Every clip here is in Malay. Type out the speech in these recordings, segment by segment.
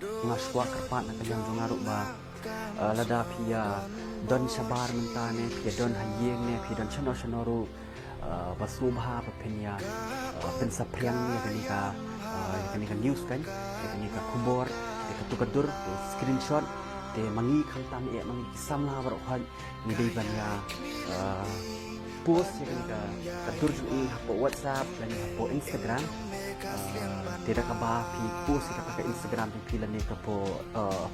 ngaswa kerpat na kajang jongaruk ba lada pia don sabar mentane pia don hayeng ne pia don chano basubha papenya pensapriang ne kanika news kan kanika kubor kanika tukadur screenshot te mangi khantam e mangi samla bar khan ni dei banya post kanika kadur ju hapo WhatsApp dan hapo Instagram tidak kaba pi post ka Instagram pi lane ka po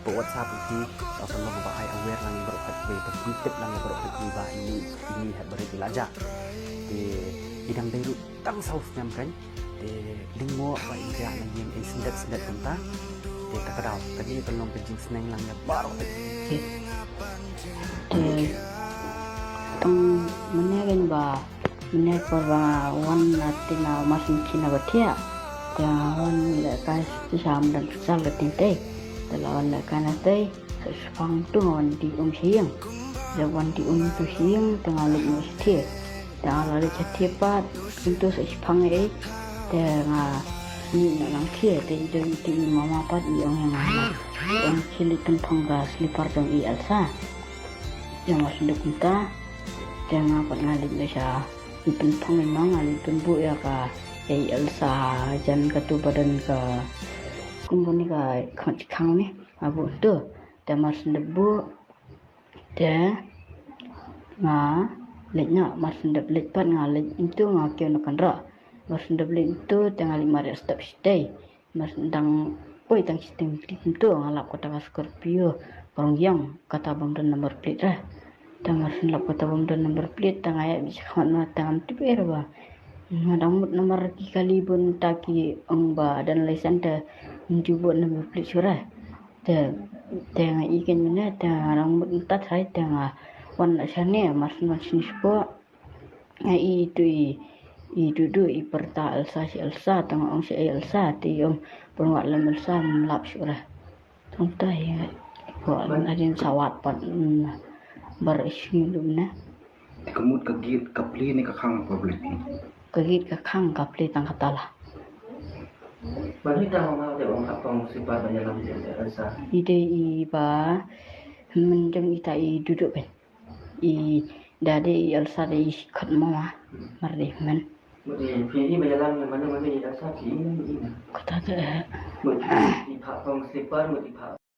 WhatsApp pi perlu bahai aware lang baru kat we tip lang baru kat ba ini bari ilaja di idang dairu tang saus nyam kan di lingmo ba inja nang yang sendat tenta di takadau tadi tolong penjing seneng lang baru di tang menegen ba menek ba wan natina masin kina batia dan lekas disam dan sal tinte dalam lekana teh sepang tu wan di siang wan di tu siang tengah lek mesti dan lalu jadi pat untuk sepang tengah ni nak kia di mama pat yang cilik tentang gas lipar jong Elsa yang masih kita jangan pat ngalik Malaysia itu tentang memang ngalik tembu ya ka Elsa jan katu badan ka kumpuni ka khang ni abu tu ta mas debu ta nga leknya mas deb lek pat nga lek itu nga kyo na kanra mas deb lek itu tengah 5 step stay mas dang poi tang sistem itu ngalap kota Scorpio orang yang kata bang dan nomor plate lah tengah lap kota bang dan nomor plate tengah ya bisa kana tang tiper ba ngadang nomor kali pun taki angba dan lesan te mencuba nomor plate surah te tengah ikan mana tengah rambut entat hai tengah warna sana mas nispo itu tu iperta Elsa tengah orang si Elsa ti om perwat lam Elsa melap surah contoh ya kau ada sawat pat berisi lumna kemud kegit kapli ni kakang publik ni kegit kakang kapli tang katalah bagi dah orang ada orang kapang sifat banyak lagi Elsa ide iba mendem ita duduk kan dari Elsa di kat mama mardi men mesti pilih berjalan mana Elsa pilih ini kata tu mesti di pak pang sifat mesti pak